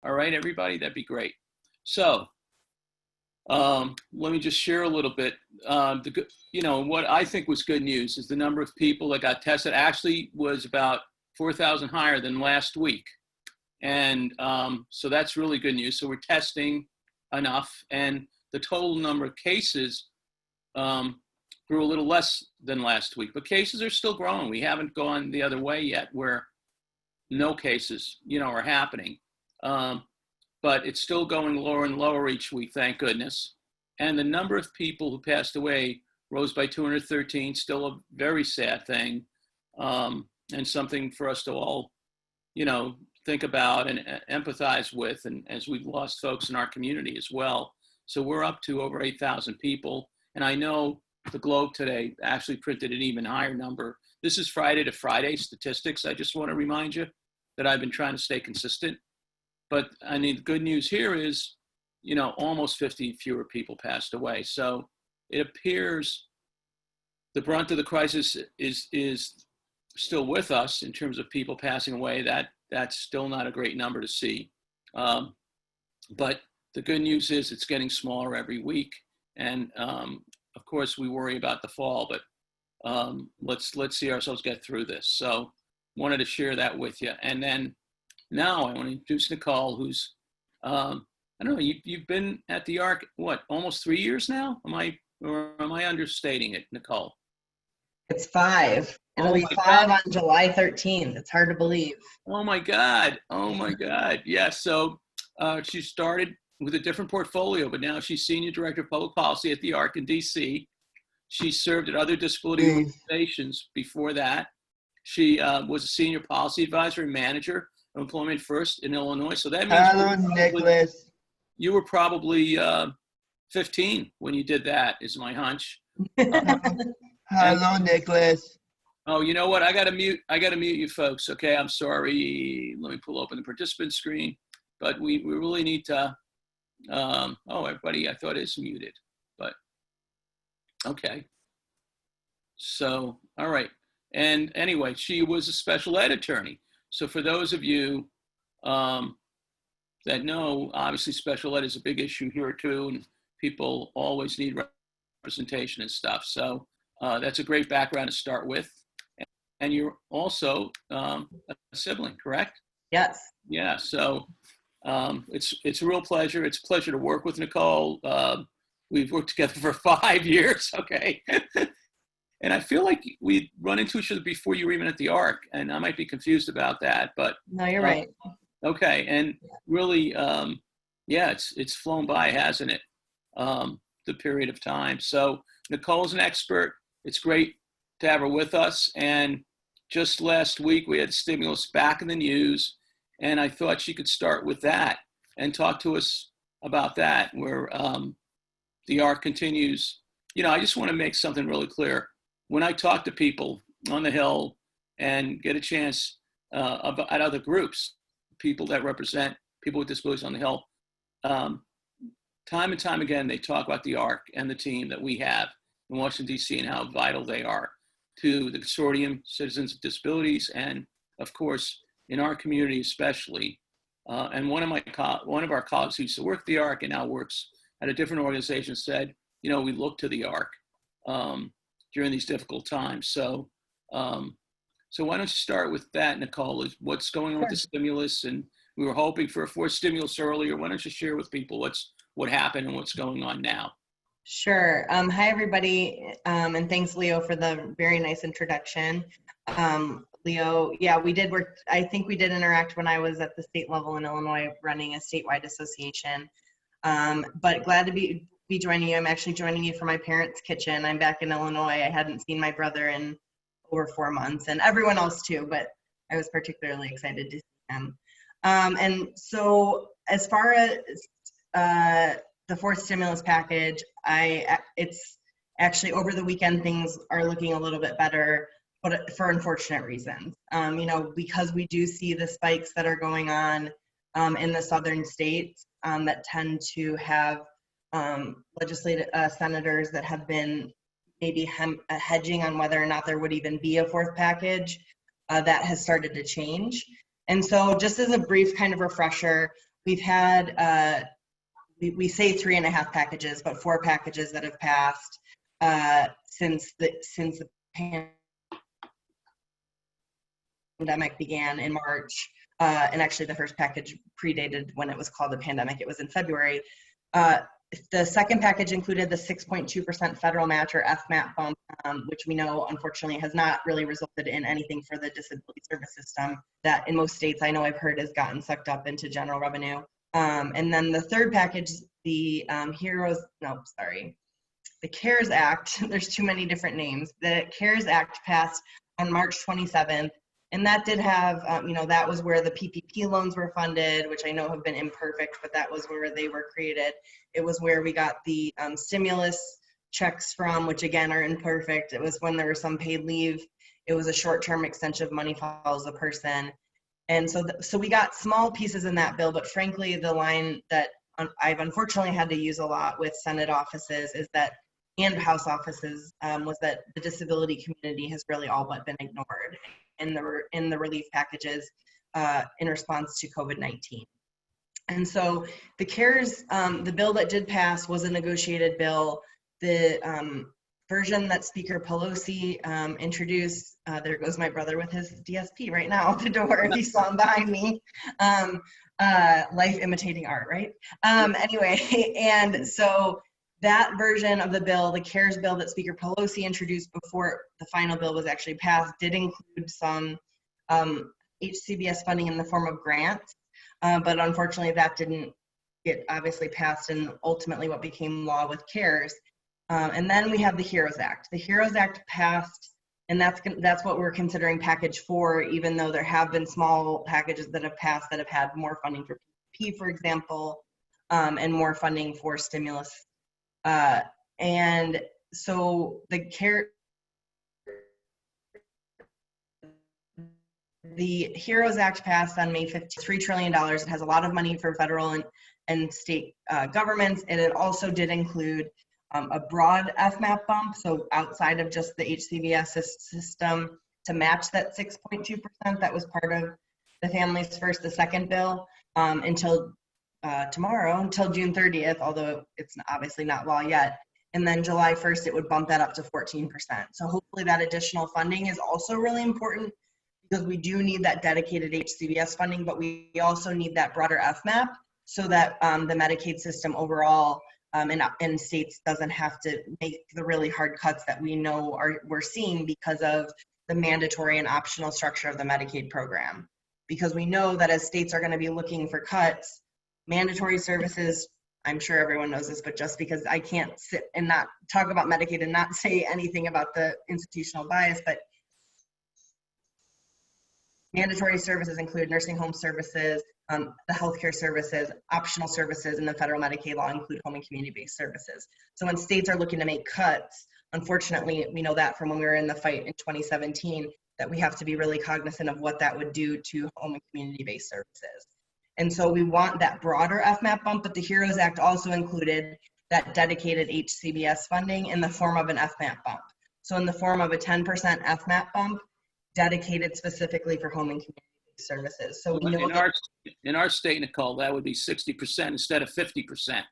All right, everybody, that'd be great. So let me just share a little bit. What I think was good news is the number of people that got tested actually was about 4,000 higher than last week. And so that's really good news. So we're testing enough, and the total number of cases grew a little less than last week, but cases are still growing. We haven't gone the other way yet where no cases, are happening. But it's still going lower and lower each week, thank goodness. And the number of people who passed away rose by 213, still a very sad thing, and something for us to all, think about and empathize with, and as we've lost folks in our community as well. So we're up to over 8,000 people. And I know the Globe today actually printed an even higher number. This is Friday to Friday statistics. I just want to remind you that I've been trying to stay consistent. But I mean, the good news here is, almost 50 fewer people passed away. So it appears the brunt of the crisis is still with us in terms of people passing away. That's still not a great number to see. But the good news is it's getting smaller every week. And of course, we worry about the fall, but let's see ourselves get through this. So wanted to share that with you. And then now I want to introduce Nicole, who's, I don't know, you've been at the ARC, almost 3 years now? Am I understating it, Nicole? It's 5. It'll be 5 on July 13th. It's hard to believe. Oh my God. Yeah, so she started with a different portfolio, but now she's Senior Director of Public Policy at the ARC in DC. She served at other disability organizations before that. She was a Senior Policy Advisor and Manager of Employment First in Illinois. So that means you were probably 15 when you did that, is my hunch. Hello, Nicholas. Oh, you know what? I gotta mute you folks. Okay, I'm sorry. Let me pull open the participant screen. But we really need to. Everybody I thought is muted, but okay. So, all right. And anyway, she was a special ed attorney. So for those of you that know, obviously special ed is a big issue here too, and people always need representation and stuff. So that's a great background to start with. And you're also a sibling, correct? Yes. Yeah, so it's a real pleasure. It's a pleasure to work with Nicole. We've worked together for 5 years, okay? And I feel like we run into each other before you were even at the ARC, and I might be confused about that, but. No, you're right. Okay, and really, it's flown by, hasn't it? The period of time. So Nicole's an expert. It's great to have her with us. And just last week, we had stimulus back in the news, and I thought she could start with that and talk to us about that, where the ARC continues. I just want to make something really clear. When I talk to people on the Hill and get a chance at other groups, people that represent people with disabilities on the Hill, time and time again, they talk about the ARC and the team that we have in Washington, D.C. and how vital they are to the consortium, Citizens with Disabilities, and of course, in our community especially. And one of our colleagues who used to work at the ARC and now works at a different organization said, we look to the ARC during these difficult times. So why don't you start with that, Nicole? What's going on with the stimulus? And we were hoping for a fourth stimulus earlier. Why don't you share with people what happened and what's going on now? Sure. Hi, everybody. And thanks, Leo, for the very nice introduction. Leo, yeah, we did work. I think we did interact when I was at the state level in Illinois running a statewide association. But glad to be joining you. I'm actually joining you from my parents' kitchen. I'm back in Illinois. I hadn't seen my brother in over 4 months, and everyone else too, but I was particularly excited to see him. And so as far as the fourth stimulus package, it's actually over the weekend, things are looking a little bit better, but for unfortunate reasons. Because we do see the spikes that are going on in the southern states that tend to have legislative senators that have been maybe hedging on whether or not there would even be a fourth package, that has started to change. And so just as a brief kind of refresher, we've had, we say 3.5 packages, but 4 packages that have passed since the pandemic began in March. And actually the first package predated when it was called the pandemic. It was in February. The second package included the 6.2% federal match or FMAP bump, which we know unfortunately has not really resulted in anything for the disability service system that in most states I know I've heard has gotten sucked up into general revenue. And then the third package, the CARES Act, there's too many different names. The CARES Act passed on March 27th. And that did have, that was where the PPP loans were funded, which I know have been imperfect, but that was where they were created. It was where we got the stimulus checks from, which again are imperfect. It was when there was some paid leave. It was a short-term extension of money follows the person. And so we got small pieces in that bill, but frankly, the line that I've unfortunately had to use a lot with Senate offices is that, and House offices, was that the disability community has really all but been ignored in the relief packages in response to COVID-19. And so the CARES, the bill that did pass was a negotiated bill. The version that Speaker Pelosi introduced, there goes my brother with his DSP right now at the door, if you saw him behind me. Life imitating art, right? Anyway, and so that version of the bill, the CARES bill that Speaker Pelosi introduced before the final bill was actually passed, did include some HCBS funding in the form of grants, but unfortunately that didn't get obviously passed and ultimately what became law with CARES. And then we have the HEROES Act. The HEROES Act passed, and that's what we're considering package 4, even though there have been small packages that have passed that have had more funding for PPP, for example, and more funding for stimulus. And so the HEROES Act passed on May 15th, $3 trillion. It has a lot of money for federal and state governments, and it also did include a broad FMAP bump, so outside of just the HCBS system, to match that 6.2% that was part of the Families First, the second bill, until tomorrow, until June 30th, although it's obviously not law yet. And then July 1st, it would bump that up to 14%. So hopefully that additional funding is also really important because we do need that dedicated HCBS funding, but we also need that broader FMAP so that the Medicaid system overall in states doesn't have to make the really hard cuts that we know we're seeing because of the mandatory and optional structure of the Medicaid program. Because we know that as states are going to be looking for cuts, mandatory services, I'm sure everyone knows this, but just because I can't sit and not talk about Medicaid and not say anything about the institutional bias, but mandatory services include nursing home services, the healthcare services, optional services, and the federal Medicaid law include home and community-based services. So when states are looking to make cuts, unfortunately, we know that from when we were in the fight in 2017, that we have to be really cognizant of what that would do to home and community-based services. And so we want that broader FMAP bump, but the HEROES Act also included that dedicated HCBS funding in the form of an FMAP bump. So in the form of a 10% FMAP bump dedicated specifically for home and community services. So we know in our state, Nicole, that would be 60% instead of 50%.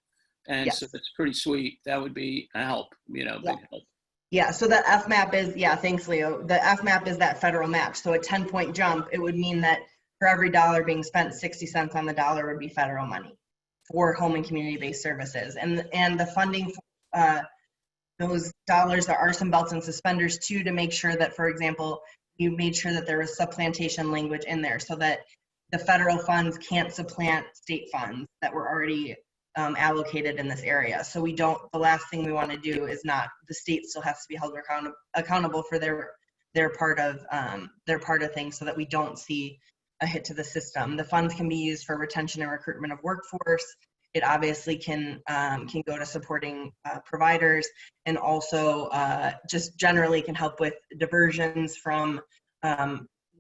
And yes. So that's pretty sweet. That would be a help, big help. Yeah, so the FMAP is, thanks, Leo. The FMAP is that federal match. So a 10-point jump, it would mean that for every dollar being spent, 60 cents on the dollar would be federal money for home and community-based services. And the funding for those dollars, there are some belts and suspenders too, to make sure that, for example, you made sure that there was supplantation language in there so that the federal funds can't supplant state funds that were already allocated in this area. So the last thing we want to do is the state still has to be held accountable for their part of things so that we don't see a hit to the system. The funds can be used for retention and recruitment of workforce. It obviously can go to supporting providers, and also just generally can help with diversions from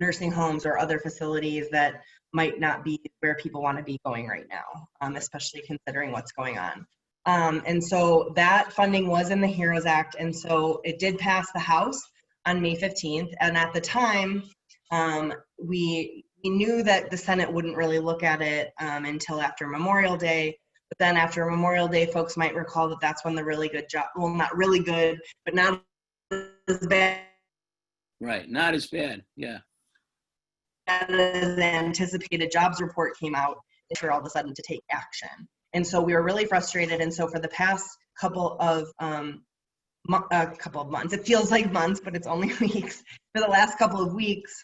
nursing homes or other facilities that might not be where people want to be going right now, especially considering what's going on. And so that funding was in the HEROES Act, and so it did pass the House on May 15th. And at the time, we we knew that the Senate wouldn't really look at it until after Memorial Day. But then after Memorial Day, folks might recall that that's when the really good job, well, not really good, but not as bad. Right, not as bad, yeah. As the anticipated jobs report came out, for all of a sudden to take action. And so we were really frustrated. And so for the past couple of months, it feels like months, but it's only weeks. For the last couple of weeks,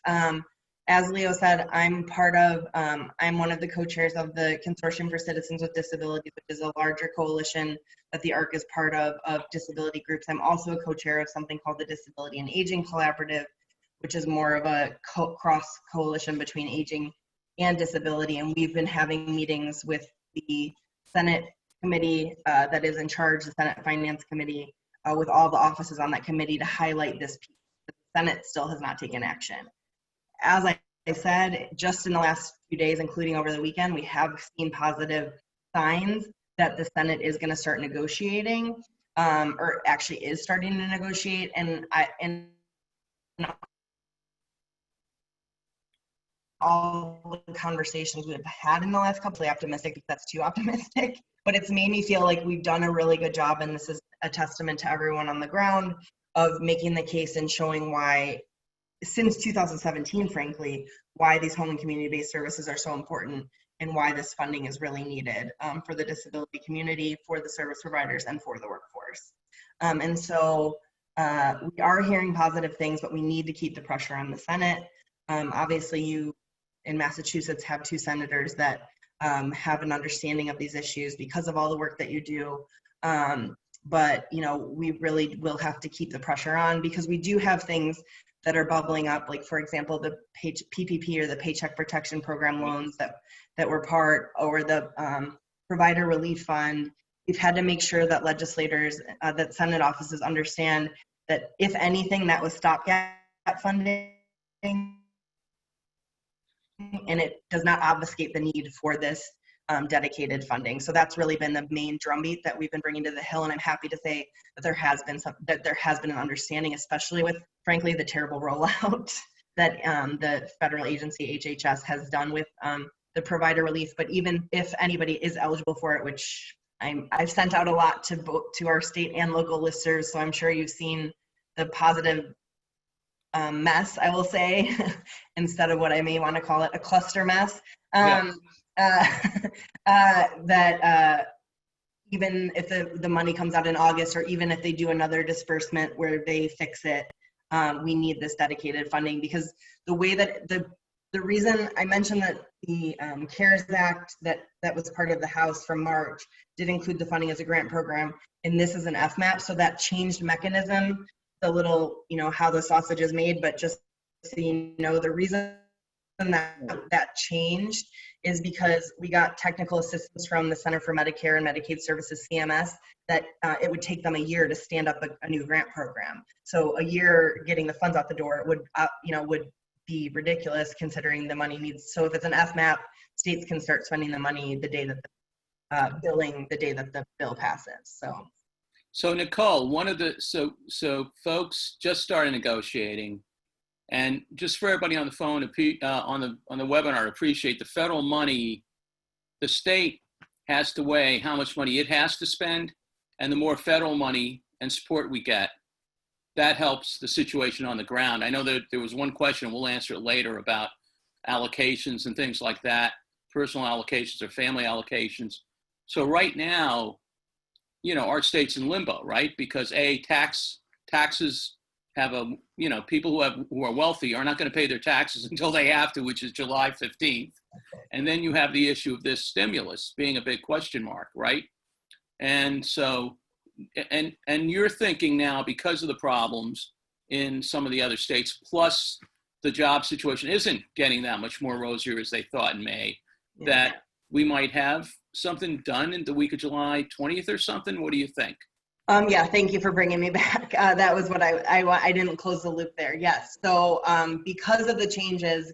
as Leo said, I'm one of the co-chairs of the Consortium for Citizens with Disabilities, which is a larger coalition that the ARC is part of disability groups. I'm also a co-chair of something called the Disability and Aging Collaborative, which is more of a cross coalition between aging and disability. And we've been having meetings with the Senate committee that is in charge, the Senate Finance Committee, with all the offices on that committee to highlight this piece. The Senate still has not taken action. As I said, just in the last few days, including over the weekend, we have seen positive signs that the Senate is going to start negotiating, or actually is starting to negotiate. And all the conversations we've had in the last couple, optimistic because that's too optimistic, but it's made me feel like we've done a really good job, and this is a testament to everyone on the ground of making the case and showing why, since 2017, frankly, why these home and community-based services are so important and why this funding is really needed for the disability community, for the service providers, and for the workforce. And so we are hearing positive things, but we need to keep the pressure on the Senate. Obviously, you in Massachusetts have 2 senators that have an understanding of these issues because of all the work that you do. But, you know, we really will have to keep the pressure on because we do have things that are bubbling up, like, for example, the PPP or the Paycheck Protection Program loans that were part, or the Provider Relief Fund. We've had to make sure that legislators, that Senate offices understand that if anything, that was stopgap funding, and it does not obfuscate the need for this dedicated funding. So that's really been the main drumbeat that we've been bringing to the Hill, and I'm happy to say that there has been an understanding, especially with, frankly, the terrible rollout that the federal agency HHS has done with the provider relief. But even if anybody is eligible for it, which I've sent out a lot to our state and local listservs, so I'm sure you've seen the positive mess, I will say, instead of what I may want to call it, a cluster mess. That even if the money comes out in August, or even if they do another disbursement where they fix it, we need this dedicated funding, because the way that the reason I mentioned that the CARES Act that was part of the House from March did include the funding as a grant program, and this is an FMAP, so that changed mechanism, the little, you know, how the sausage is made. But just so you know, the reason that changed is because we got technical assistance from the Center for Medicare and Medicaid Services, CMS, that it would take them a year to stand up a new grant program. So a year getting the funds out the door would be ridiculous considering the money needs. So if it's an FMAP, states can start spending the money the day that the day that the bill passes. So Nicole, so folks just started negotiating, and just for everybody on the phone, on the webinar, appreciate the federal money. The state has to weigh how much money it has to spend, and the more federal money and support we get, that helps the situation on the ground. I know that there was one question, we'll answer it later, about allocations and things like that, personal allocations or family allocations. So right now, you know, our state's in limbo, right? Because taxes have people who are wealthy are not going to pay their taxes until they have to, which is July 15th. And then you have the issue of this stimulus being a big question mark, right? And so, and you're thinking now, because of the problems in some of the other states, plus the job situation isn't getting that much more rosier as they thought in May, that we might have something done in the week of July 20th or something. What do you think? Yeah, thank you for bringing me back. That was what I didn't close the loop there. Yes. So because of the changes,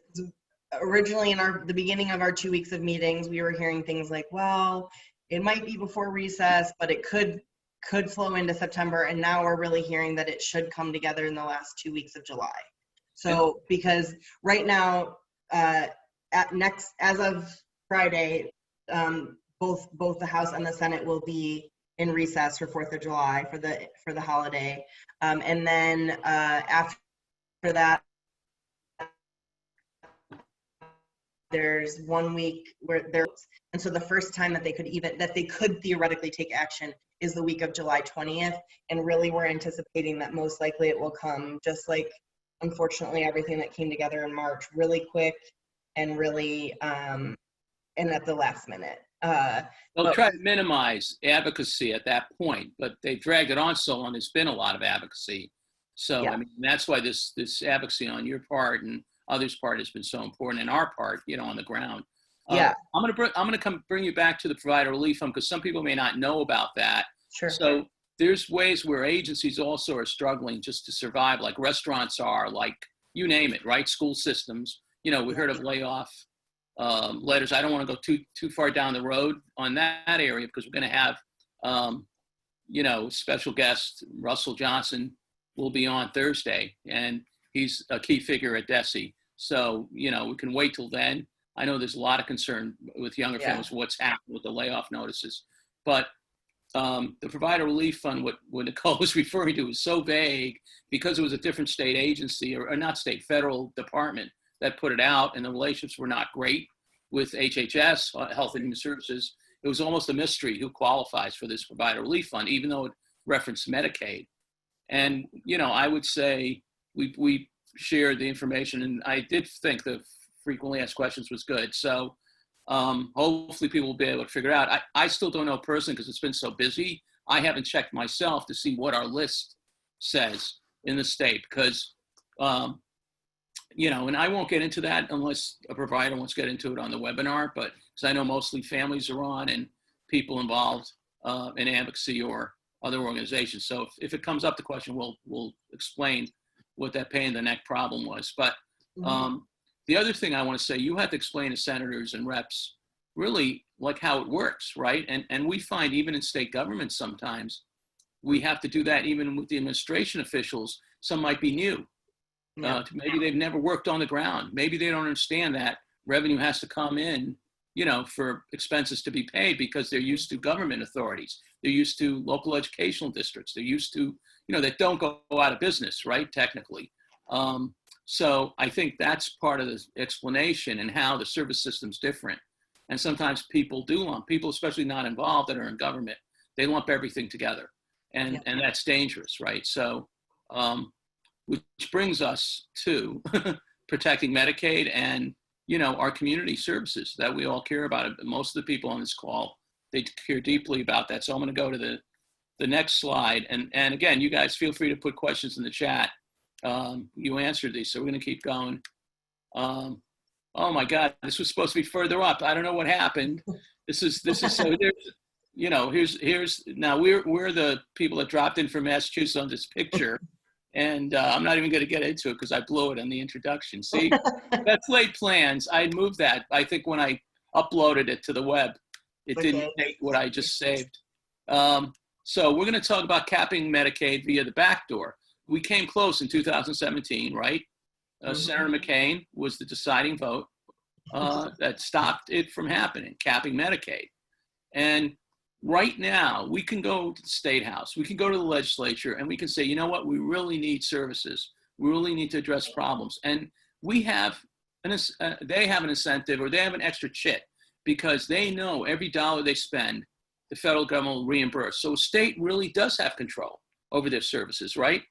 originally in the beginning of our 2 weeks of meetings, we were hearing things like, well, it might be before recess, but it could flow into September. And now we're really hearing that it should come together in the last 2 weeks of July. So because right now, as of Friday, both the House and the Senate will be in recess for 4th of July for the holiday. And then after that, there's 1 week where and so the first time that they could theoretically take action is the week of July 20th. And really we're anticipating that most likely it will come just like, unfortunately, everything that came together in March, really quick and really, and at the last minute. They'll try to minimize advocacy at that point, but they've dragged it on so long. There's been a lot of advocacy. So, Yeah. I mean, that's why this advocacy on your part and others' part has been so important, and our part, on the ground. Yeah. I'm gonna bring you back to the Provider Relief Fund because some people may not know about that. Sure. So there's ways where agencies also are struggling just to survive, like restaurants are, like you name it, right? School systems. We heard of layoff letters. I don't want to go too far down the road on that area because we're going to have, special guest Russell Johnson will be on Thursday, and he's a key figure at DESE. So, we can wait till then. I know there's a lot of concern with younger families, what's happened with the layoff notices. But the Provider Relief Fund, what Nicole was referring to, is so vague because it was a different state agency, or not state, federal department that put it out, and the relationships were not great with HHS, Health and Human Services. It was almost a mystery who qualifies for this Provider Relief Fund, even though it referenced Medicaid. And, I would say we shared the information, and I did think the frequently asked questions was good. So hopefully people will be able to figure it out. I still don't know personally because it's been so busy. I haven't checked myself to see what our list says in the state because, and I won't get into that unless a provider wants to get into it on the webinar, but because I know mostly families are on and people involved in advocacy or other organizations. So if it comes up, the question, we'll explain what that pain in the neck problem was. But the other thing I want to say, you have to explain to senators and reps really like how it works, right? And we find even in state governments sometimes we have to do that even with the administration officials. Some might be new. Maybe they've never worked on the ground. Maybe they don't understand that revenue has to come in, for expenses to be paid because they're used to government authorities. They're used to local educational districts. They're used to, that don't go out of business, right? Technically. So I think that's part of the explanation and how the service system's different. And sometimes people especially not involved that are in government, they lump everything together. And that's dangerous, right? So, which brings us to protecting Medicaid and, our community services that we all care about. Most of the people on this call, they care deeply about that. So I'm going to go to the next slide. And again, you guys feel free to put questions in the chat. You answered these, so we're going to keep going. Oh my God, this was supposed to be further up. I don't know what happened. This is so there's, here's now we're the people that dropped in from Massachusetts on this picture. And I'm not even going to get into it because I blew it on the introduction. See, that's laid plans. I moved that. I think when I uploaded it to the web, it didn't take what I just saved. So we're going to talk about capping Medicaid via the back door. We came close in 2017, right? Senator McCain was the deciding vote that stopped it from happening, capping Medicaid. And right now, we can go to the State House, we can go to the legislature, and we can say, you know what, we really need services. We really need to address problems. And we have, they have an incentive, or they have an extra chit, because they know every dollar they spend, the federal government will reimburse. So state really does have control over their services, right?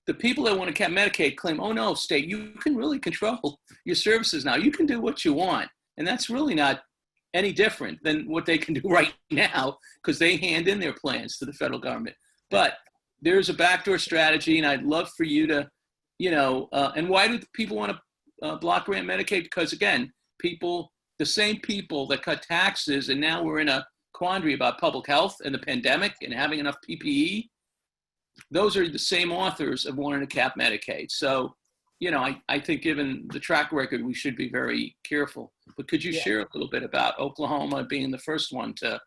The people that want to cap Medicaid claim, oh no, state, you can really control your services now. You can do what you want. And that's really not any different than what they can do right now because they hand in their plans to the federal government. But there's a backdoor strategy, and I'd love for you to, and why do people want to block grant Medicaid? Because again, the same people that cut taxes, and now we're in a quandary about public health and the pandemic and having enough PPE, those are the same authors of wanting to cap Medicaid. So, I think given the track record, we should be very careful. But could you share a little bit about Oklahoma being the first one to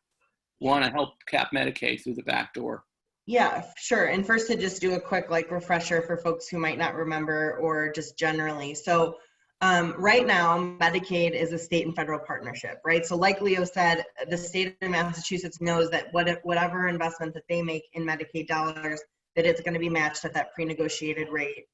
want to help cap Medicaid through the back door? Yeah, sure. And first to just do a quick refresher for folks who might not remember or just generally. So Right now, Medicaid is a state and federal partnership, right? So like Leo said, the state of Massachusetts knows that whatever investment that they make in Medicaid dollars, that it's going to be matched at that pre-negotiated rate.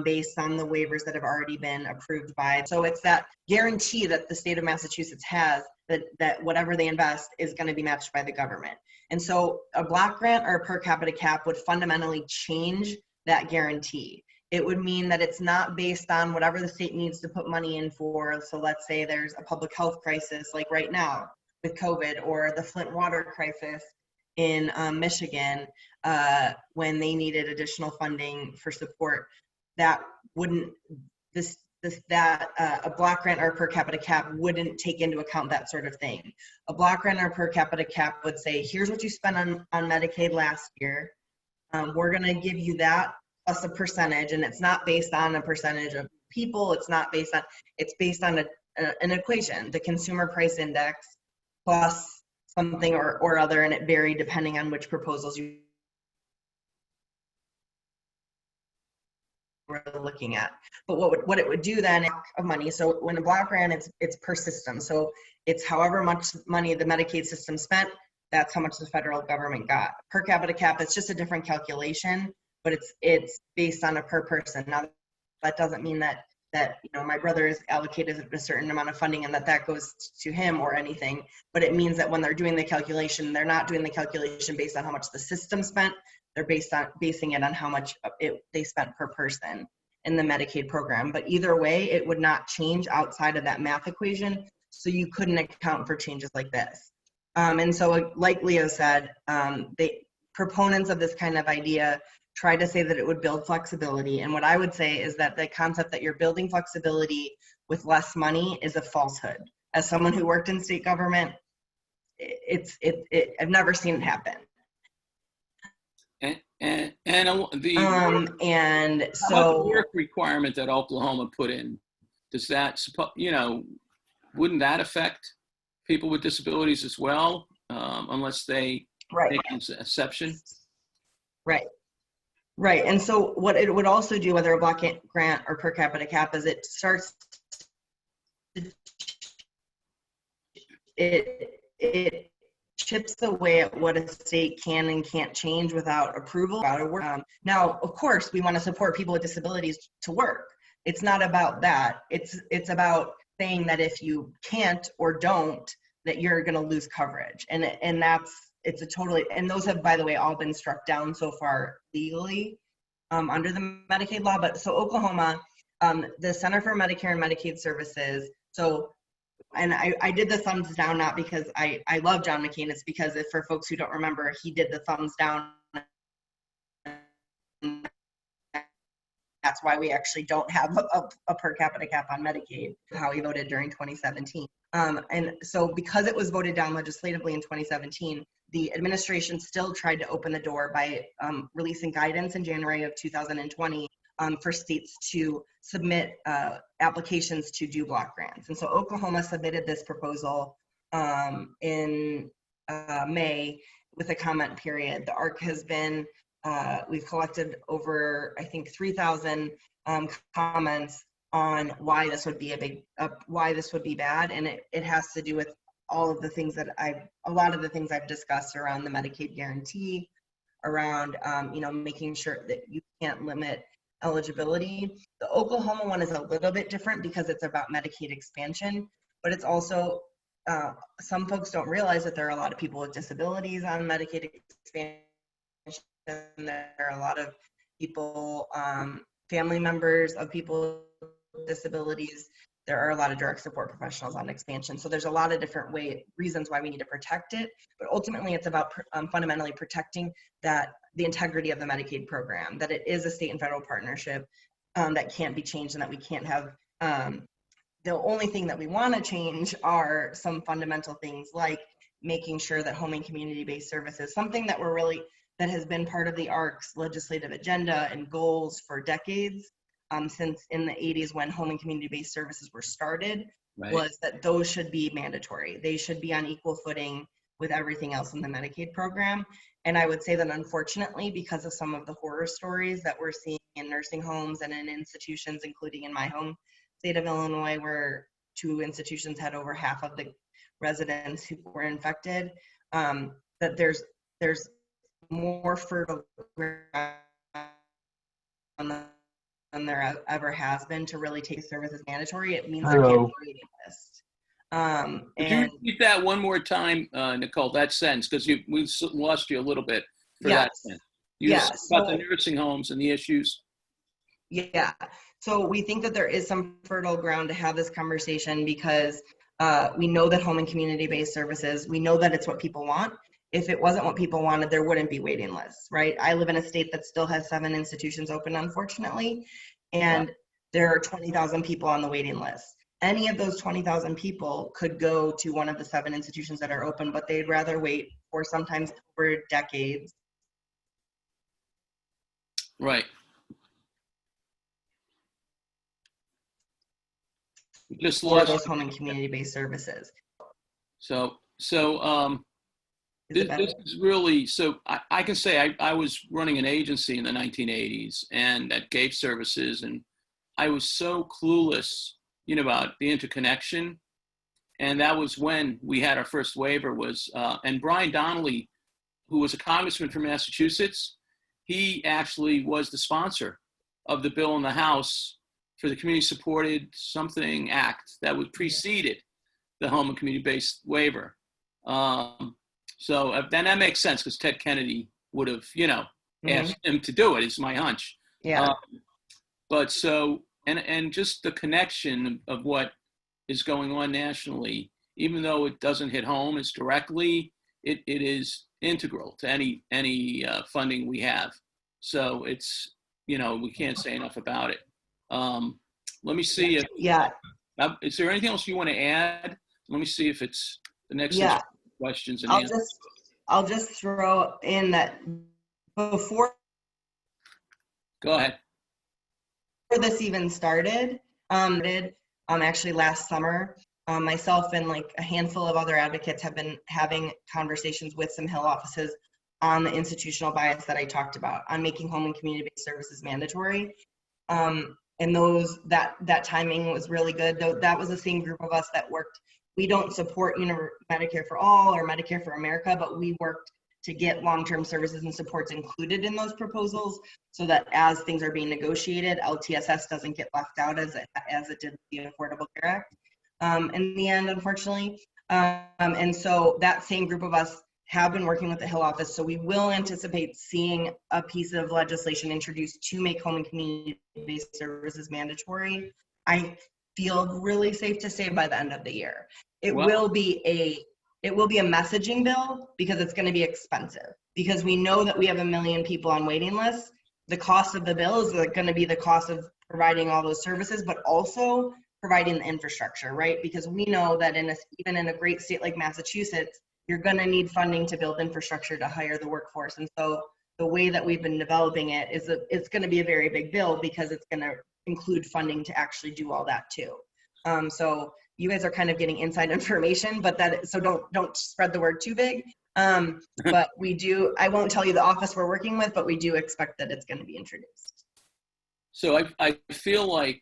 Based on the waivers that have already been approved by. So it's that guarantee that the state of Massachusetts has that whatever they invest is going to be matched by the government. And so a block grant or a per capita cap would fundamentally change that guarantee. It would mean that it's not based on whatever the state needs to put money in for. So let's say there's a public health crisis like right now with COVID, or the Flint water crisis in Michigan, when they needed additional funding for support. That wouldn't, a block grant or per capita cap wouldn't take into account that sort of thing. A block grant or per capita cap would say, here's what you spent on Medicaid last year. We're gonna give you that plus a percentage, and it's not based on a percentage of people, it's based on an equation, the consumer price index plus something or other, and it varied depending on which proposals you we're looking at. But what it would do then of money, so when a block grant, it's per system, so it's however much money the Medicaid system spent, that's how much the federal government got. Per capita cap, it's just a different calculation, but it's based on a per person. Now that doesn't mean that my brother is allocated a certain amount of funding and that goes to him or anything, but it means that when they're doing the calculation, they're not doing the calculation based on how much the system spent. They're basing it on how much they spent per person in the Medicaid program. But either way, it would not change outside of that math equation, so you couldn't account for changes like this. And so like Leo said, the proponents of this kind of idea try to say that it would build flexibility. And what I would say is that the concept that you're building flexibility with less money is a falsehood. As someone who worked in state government, I've never seen it happen. And so the work requirement that Oklahoma put in, does that, wouldn't that affect people with disabilities as well, unless they make an exception? Right. And so what it would also do, whether a block grant or per capita cap, is it starts it chips away at what a state can and can't change without approval. Now, of course, we want to support people with disabilities to work. It's not about that. It's about saying that if you can't or don't, that you're going to lose coverage. And and those have, by the way, all been struck down so far legally under the Medicaid law. But so Oklahoma, the Center for Medicare and Medicaid Services, and I did the thumbs down, not because I love John McCain, it's because for folks who don't remember, he did the thumbs down. That's why we actually don't have a per capita cap on Medicaid, how he voted during 2017. And so because it was voted down legislatively in 2017, the administration still tried to open the door by releasing guidance in January of 2020 for states to submit applications to do block grants. And so Oklahoma submitted this proposal in May with a comment period. The ARC has been, we've collected over, I think, 3,000 comments on why this would be why this would be bad. And it has to do with all of the things that a lot of the things I've discussed around the Medicaid guarantee, around, making sure that you can't limit eligibility. The Oklahoma one is a little bit different because it's about Medicaid expansion, but it's also, some folks don't realize that there are a lot of people with disabilities on Medicaid expansion. There are a lot of people, family members of people with disabilities. There are a lot of direct support professionals on expansion. So there's a lot of different reasons why we need to protect it. But ultimately, it's about fundamentally protecting the integrity of the Medicaid program, that it is a state and federal partnership that can't be changed, and that we can't have, the only thing that we want to change are some fundamental things like making sure that home and community-based services, something that that has been part of the ARC's legislative agenda and goals for decades, since in the 80s when home and community-based services were started, was that those should be mandatory. They should be on equal footing with everything else in the Medicaid program. And I would say that unfortunately, because of some of the horror stories that we're seeing in nursing homes and in institutions, including in my home state of Illinois, where 2 institutions had over half of the residents who were infected, that there's more fertile ground than there ever has been to really take service as mandatory. It means there can't be a waiting list. Could you repeat that one more time, Nicole, that sentence, because we lost you a little bit for that sentence. You talked about the nursing homes and the issues. Yeah, so we think that there is some fertile ground to have this conversation because we know that home and community-based services, we know that it's what people want. If it wasn't what people wanted, there wouldn't be waiting lists, right? I live in a state that still has 7 institutions open, unfortunately, and there are 20,000 people on the waiting list. Any of those 20,000 people could go to one of the 7 institutions that are open, but they'd rather wait for sometimes over decades. Right. We just For lost those home and community-based services. This is really, so I can say I was running an agency in the 1980s and that gave services, and I was so clueless, about the interconnection. And that was when we had our first waiver was, and Brian Donnelly, who was a congressman from Massachusetts, he actually was the sponsor of the bill in the House for the Community Supported Something Act that was preceded the home and community-based waiver. So then that makes sense because Ted Kennedy would have, asked him to do it. It's my hunch. Yeah. But so, and just the connection of what is going on nationally, even though it doesn't hit home as directly, it is integral to any funding we have. So it's, we can't say enough about it. Let me see if, is there anything else you want to add? Let me see if it's the next questions and answers. I'll just throw in that before Go ahead. this even started, actually last summer, myself and like a handful of other advocates have been having conversations with some Hill offices on the institutional bias that I talked about, on making home and community-based services mandatory. And that timing was really good. That was the same group of us that worked. We don't support Medicare for All or Medicare for America, but we worked to get long-term services and supports included in those proposals so that as things are being negotiated, LTSS doesn't get left out as it did with the Affordable Care Act in the end, unfortunately. And so that same group of us have been working with the Hill office. So we will anticipate seeing a piece of legislation introduced to make home and community-based services mandatory. I feel really safe to say by the end of the year. It will be a messaging bill because it's going to be expensive, because we know that we have 1 million people on waiting lists. The cost of the bill is going to be the cost of providing all those services, but also providing the infrastructure, right? Because we know that even in a great state like Massachusetts, you're going to need funding to build infrastructure to hire the workforce. And so the way that we've been developing it is that it's going to be a very big bill because it's going to include funding to actually do all that too. So you guys are kind of getting inside information, but so don't spread the word too big. But we do, I won't tell you the office we're working with, but we do expect that it's going to be introduced. So I feel like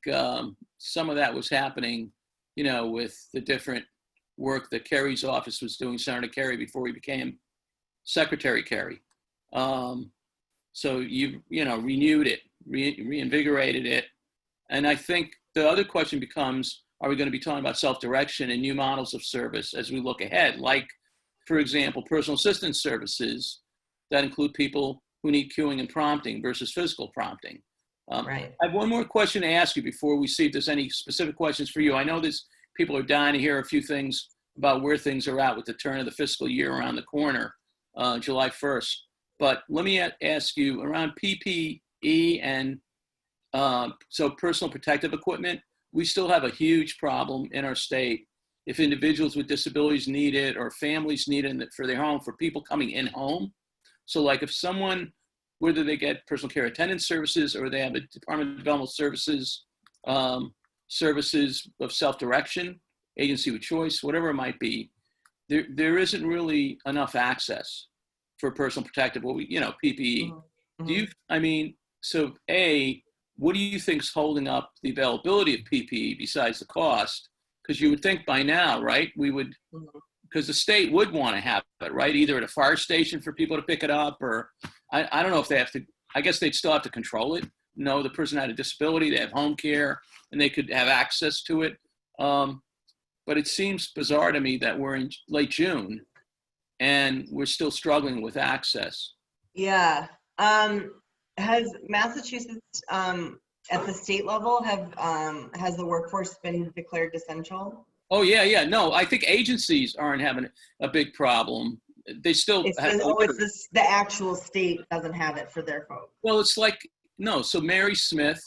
some of that was happening, with the different work that Kerry's office was doing, Senator Kerry, before he became Secretary Kerry. So you renewed it, reinvigorated it. And I think the other question becomes, are we going to be talking about self-direction and new models of service as we look ahead? Like, for example, personal assistance services that include people who need cueing and prompting versus physical prompting. Right. I have one more question to ask you before we see if there's any specific questions for you. I know people are dying to hear a few things about where things are at with the turn of the fiscal year around the corner, July 1st. But let me ask you around PPE and so personal protective equipment. We still have a huge problem in our state. If individuals with disabilities need it or families need it for their home, for people coming in home. So like if someone, whether they get personal care attendant services or they have a Department of Developmental Services, services of self-direction, agency with choice, whatever it might be, there isn't really enough access for personal protective, PPE. Mhm. Do you, I mean, so A, what do you think is holding up the availability of PPE besides the cost? Because you would think by now, right, we would, Mhm. because the state would want to have it, right? Either at a fire station for people to pick it up, or I don't know if they have to, I guess they'd still have to control it. No, the person had a disability, they have home care, and they could have access to it. But it seems bizarre to me that we're in late June and we're still struggling with access. Yeah. Has Massachusetts, at the state level, has the workforce been declared essential? Oh, yeah. No, I think agencies aren't having a big problem. They still It's have, the actual state doesn't have it for their folks. well, it's like, no, so Mary Smith,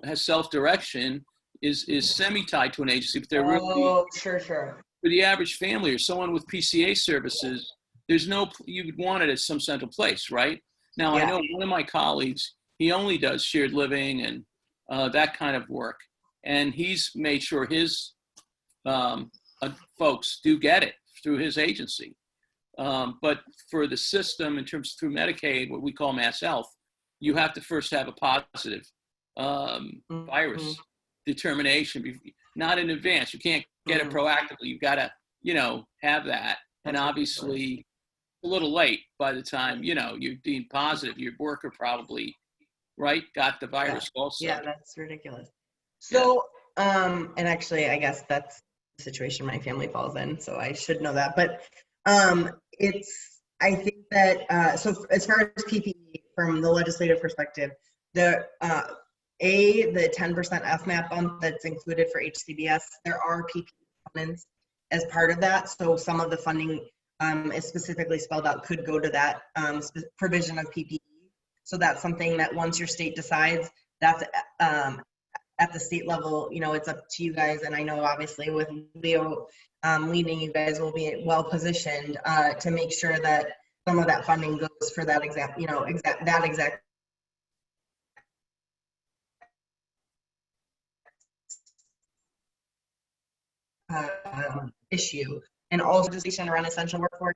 has self-direction, is semi-tied to an agency, but they're really, Oh, sure. for the average family or someone with PCA services, there's no, you would want it at some central place, right? Now, I Yeah. know one of my colleagues, he only does shared living and that kind of work. And he's made sure his folks do get it through his agency. But for the system, in terms through Medicaid, what we call Mass Health, you have to first have a positive virus determination, not in advance. You can't get it proactively. You've got to, have that. And obviously, a little late by the time, you're deemed positive. Your worker probably, right, got the virus also. Yeah, that's ridiculous. So, and actually, I guess that's the situation my family falls in, so I should know that. But I think that, so as far as PPE, from the legislative perspective, the 10% FMAP bump that's included for HCBS, there are PPE components as part of that. So some of the funding is specifically spelled out could go to that provision of PPE. So that's something that once your state decides, that's at the state level, it's up to you guys. And I know obviously with Leo leading, you guys will be well positioned to make sure that some of that funding goes for that exact issue, and also legislation around essential workforce,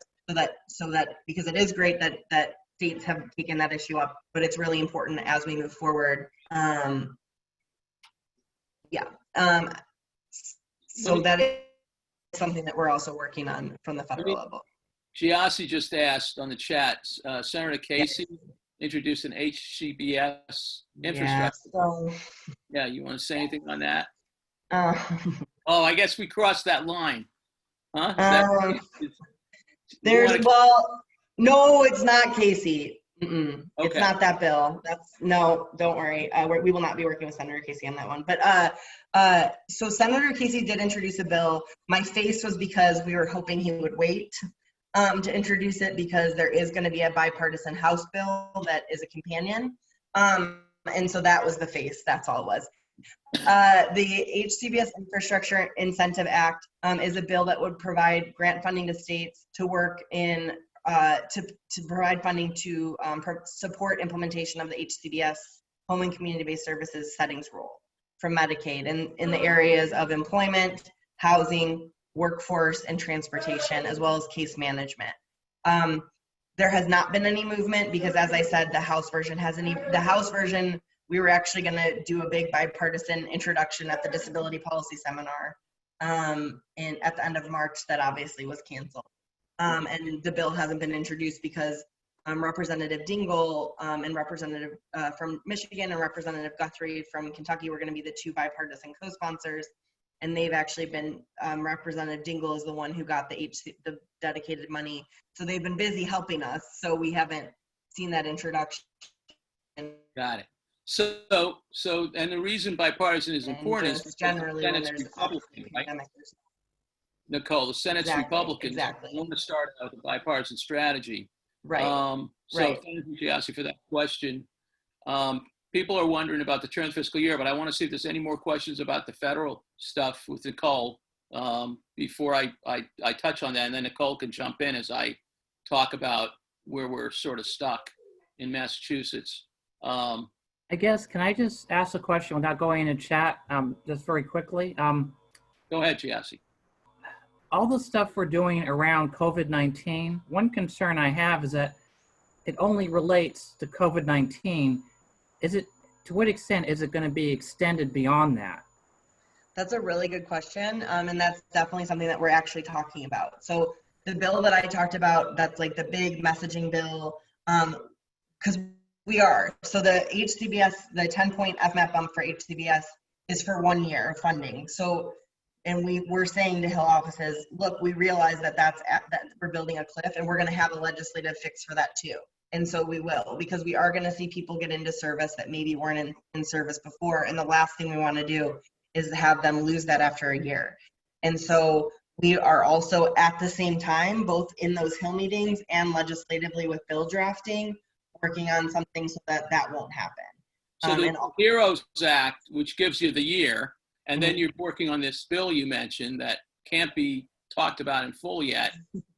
so that because it is great that states have taken that issue up, but it's really important as we move forward. So that is something that we're also working on from the federal level. Giassi just asked on the chat, Senator Casey introduced an HCBS infrastructure. Yeah, you want to say anything on that? Oh, I guess we crossed that line. Huh? No, it's not Casey. Okay. It's not that bill. Don't worry. We will not be working with Senator Casey on that one. But so Senator Casey did introduce a bill. My face was because we were hoping he would wait to introduce it, because there is going to be a bipartisan House bill that is a companion. And so that was the face. That's all it was. The HCBS Infrastructure Incentive Act is a bill that would provide grant funding to states to work in to provide funding to support implementation of the HCBS Home and Community-Based Services settings rule from Medicaid in the areas of employment, housing, workforce, and transportation, as well as case management. There has not been any movement because, as I said, the House version, we were actually going to do a big bipartisan introduction at the Disability Policy Seminar at the end of March. That obviously was canceled. And the bill hasn't been introduced because Representative Dingell and Representative from Michigan and Representative Guthrie from Kentucky were going to be the two bipartisan co-sponsors. And they've actually been, Representative Dingell is the one who got the dedicated money. So they've been busy helping us. So we haven't seen that introduction. Got it. So, and the reason bipartisan is important is because generally the Senate's Republican, right? Nicole, the Senate's Republican. Exactly. We want to start out with a bipartisan strategy. Right. Thank you, Giassi, for that question. People are wondering about the term fiscal year, but I want to see if there's any more questions about the federal stuff with Nicole before I touch on that, and then Nicole can jump in as I talk about where we're sort of stuck in Massachusetts. I guess, can I just ask a question without going into chat, just very quickly? Go ahead, Giassi. all the stuff we're doing around COVID-19, one concern I have is that it only relates to COVID-19. To what extent is it going to be extended beyond that? That's a really good question. And that's definitely something that we're actually talking about. So the bill that I talked about, that's like the big messaging bill, because we are. So the HCBS, the 10-point FMAP bump for HCBS is for 1 year of funding. So, and we're saying to Hill offices, look, we realize that we're building a cliff, and we're going to have a legislative fix for that too. And so we will, because we are going to see people get into service that maybe weren't in service before. And the last thing we want to do is have them lose that after a year. And so we are also at the same time, both in those Hill meetings and legislatively with bill drafting, working on something so that that won't happen. So the HEROES Act, which gives you the year, and then you're working on this bill you mentioned that can't be talked about in full yet,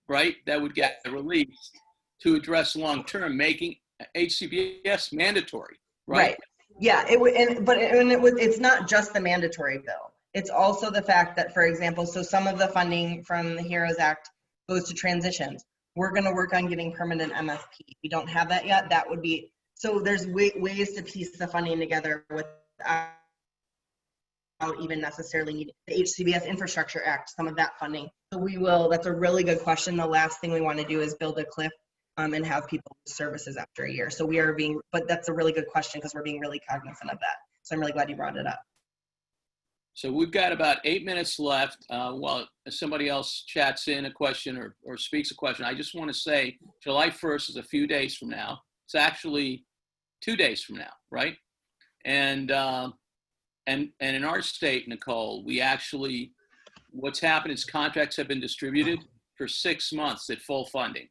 right? That would get released to address long-term, making HCBS mandatory, right? Yeah, it's not just the mandatory bill. It's also the fact that, for example, so some of the funding from the HEROES Act goes to transitions. We're going to work on getting permanent MFP. We don't have that yet. That would be, so there's ways to piece the funding together without even necessarily needing the HCBS Infrastructure Act, some of that funding. So that's a really good question. The last thing we want to do is build a cliff and have people lose services after a year. So but that's a really good question because we're being really cognizant of that. So I'm really glad you brought it up. So we've got about 8 minutes left. While somebody else chats in a question or speaks a question, I just want to say July 1st is a few days from now. It's actually 2 days from now, right? And in our state, Nicole, what's happened is contracts have been distributed for 6 months at full funding.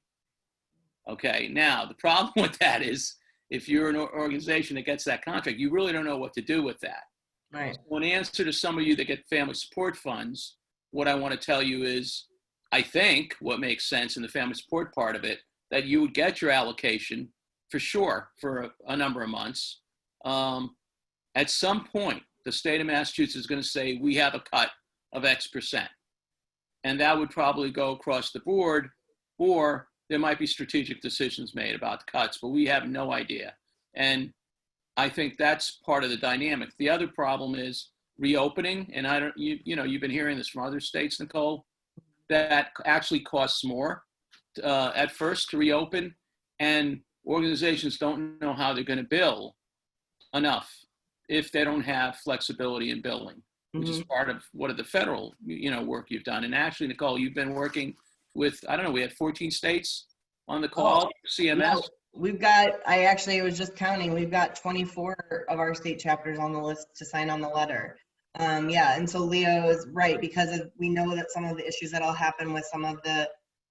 Okay, now the problem with that is if you're an organization that gets that contract, you really don't know what to do with that. Right. So in answer to some of you that get family support funds, what I want to tell you is, I think what makes sense in the family support part of it, that you would get your allocation for sure for a number of months. At some point, the state of Massachusetts is going to say, we have a cut of X%. And that would probably go across the board, or there might be strategic decisions made about the cuts, but we have no idea. And I think that's part of the dynamic. The other problem is reopening, and you've been hearing this from other states, Nicole, that actually costs more at first to reopen, and organizations don't know how they're going to bill enough if they don't have flexibility in billing, which is part of what the federal work you've done. And actually, Nicole, you've been working with, I don't know, we had 14 states on the call, CMS. No, I was just counting, we've got 24 of our state chapters on the list to sign on the letter. And so Leo is right, because we know that some of the issues that'll happen with some of the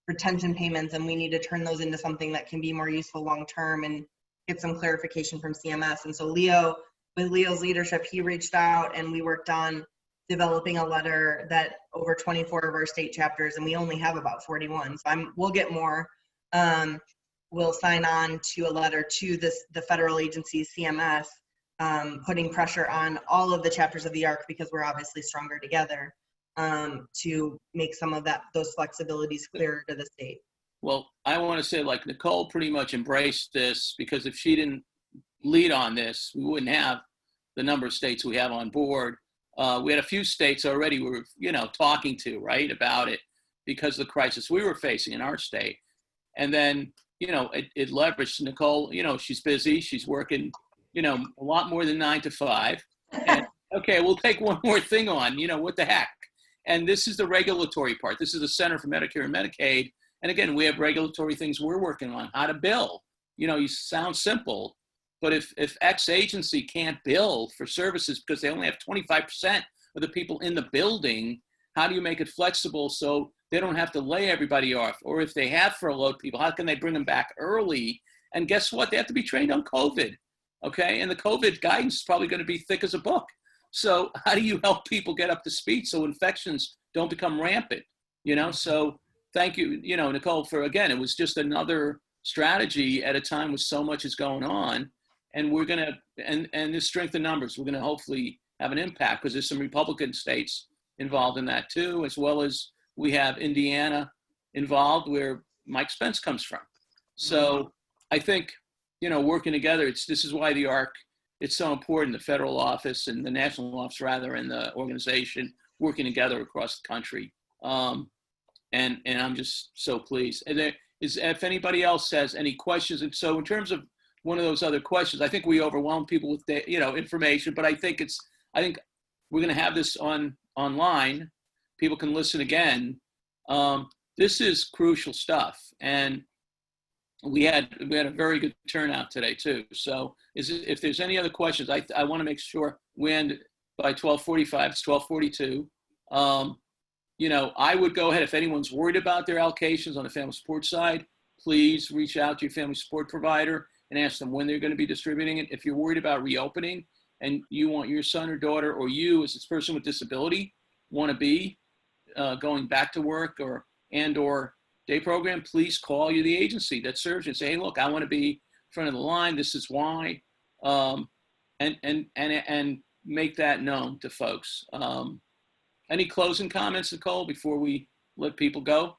retention payments, and we need to turn those into something that can be more useful long-term and get some clarification from CMS. And so with Leo's leadership, he reached out and we worked on developing a letter that over 24 of our state chapters, and we only have about 41. So we'll get more. We'll sign on to a letter to the federal agency, CMS, putting pressure on all of the chapters of the ARC, because we're obviously stronger together, to make some of those flexibilities clearer to the state. Well, I want to say, like, Nicole pretty much embraced this, because if she didn't lead on this, we wouldn't have the number of states we have on board. We had a few states already we were, talking to, right, about it because of the crisis we were facing in our state. And then, it leveraged Nicole, she's busy, she's working, a lot more than 9 to 5. And okay, we'll take one more thing on, what the heck? And this is the regulatory part. This is the Center for Medicare and Medicaid. And again, we have regulatory things we're working on, how to bill. You sound simple, but if X agency can't bill for services because they only have 25% of the people in the building, how do you make it flexible so they don't have to lay everybody off? Or if they have furloughed people, how can they bring them back early? And guess what? They have to be trained on COVID, okay? And the COVID guidance is probably going to be thick as a book. So how do you help people get up to speed so infections don't become rampant, So thank you, Nicole, for, again, it was just another strategy at a time when so much is going on. And we're going to, and the strength in numbers, we're going to hopefully have an impact, because there's some Republican states involved in that too, as well as we have Indiana involved, where Mike Spence comes from. So I think, working together, this is why the ARC, it's so important, the federal office and the national office rather, and the organization working together across the country. And I'm just so pleased. And if anybody else has any questions, and so in terms of one of those other questions, I think we overwhelm people with information, but I think we're going to have this online. People can listen again. This is crucial stuff, and we had a very good turnout today too. So if there's any other questions, I want to make sure we end by 12:45. It's 12:42. I would go ahead, if anyone's worried about their allocations on the family support side, please reach out to your family support provider and ask them when they're going to be distributing it. If you're worried about reopening and you want your son or daughter, or you as a person with disability want to be going back to work or day program, please call the agency that serves you and say, hey, look, I want to be front of the line. This is why, and make that known to folks. Any closing comments, Nicole, before we let people go?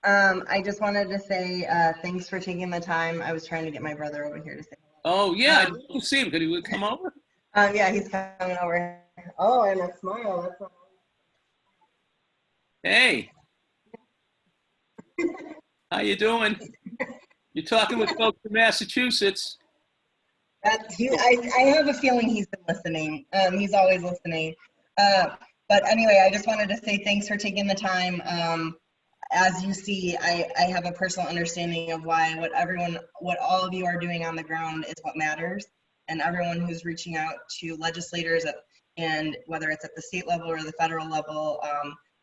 I just wanted to say thanks for taking the time. I was trying to get my brother over here to say hello. Oh, yeah, I didn't see him. Could he come over? Yeah, he's coming over. Oh, and a smile. That's not... Hey. How you doing? You're talking with folks from Massachusetts. I have a feeling he's been listening. He's always listening. But anyway, I just wanted to say thanks for taking the time. As you see, I have a personal understanding of what all of you are doing on the ground is what matters. And everyone who's reaching out to legislators, and whether it's at the state level or the federal level,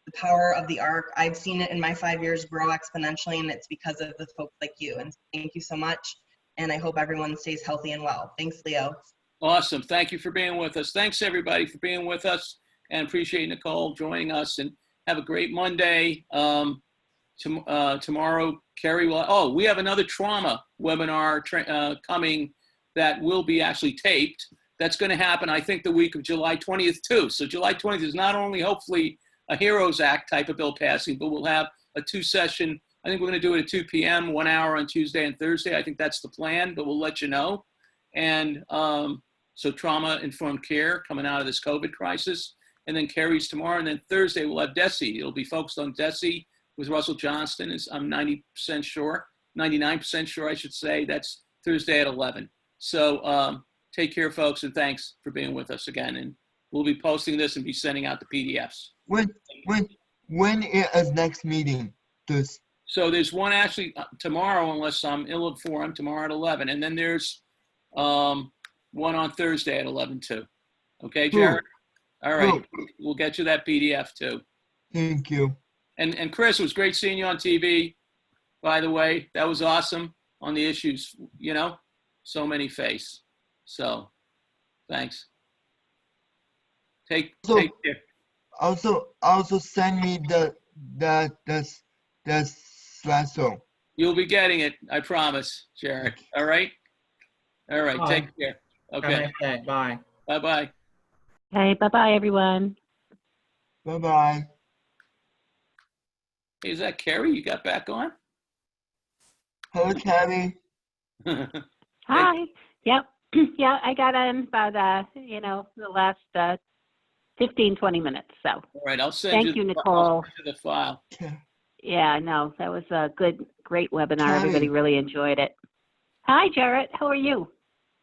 the power of the ARC, I've seen it in my 5 years grow exponentially, and it's because of the folks like you. And thank you so much. And I hope everyone stays healthy and well. Thanks, Leo. Awesome. Thank you for being with us. Thanks, everybody, for being with us, and appreciate Nicole joining us. And have a great Monday. Tomorrow, Kerry will, we have another trauma webinar coming that will be actually taped. That's going to happen, I think, the week of July 20th, too. So July 20th is not only hopefully a HEROES Act type of bill passing, but we'll have a 2-session. I think we're going to do it at 2 p.m., 1 hour on Tuesday and Thursday. I think that's the plan, but we'll let you know. And so trauma-informed care coming out of this COVID crisis. And then Kerry's tomorrow. And then Thursday, we'll have DESE. It'll be focused on DESE with Russell Johnston. I'm 90% sure, 99% sure, I should say. That's Thursday at 11. So take care, folks, and thanks for being with us again. And we'll be posting this and be sending out the PDFs. When is next meeting? So there's one actually tomorrow, unless I'm ill-informed, tomorrow at 11. And then there's one on Thursday at 11 too. Okay, Jared? All right. We'll get you that PDF too. Thank you. And Chris, it was great seeing you on TV, by the way. That was awesome on the issues, so many face. So thanks. Take care. Also send me the slideshow. You'll be getting it, I promise, Jared. All right? All right, Bye. take care. Okay. Have a nice day. Bye. Bye-bye. Okay, bye-bye, everyone. Bye-bye. Hey, is that Carrie you got back on? Hello, Carrie. Hi. Yep. Yeah, I got on about, the last 15, 20 minutes. So All right, I'll send thank you, you, I'll Nicole. send you the file. Yeah, no, that was a great webinar. Carrie. Everybody really enjoyed it. Hi, Jarrett. How are you?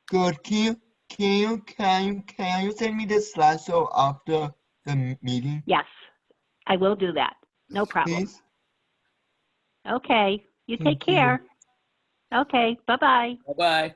Good. Can you send me the slideshow after the meeting? Yes, I will do that. No problem. Please? Okay. You Thank take care. Okay. Bye-bye. Bye-bye.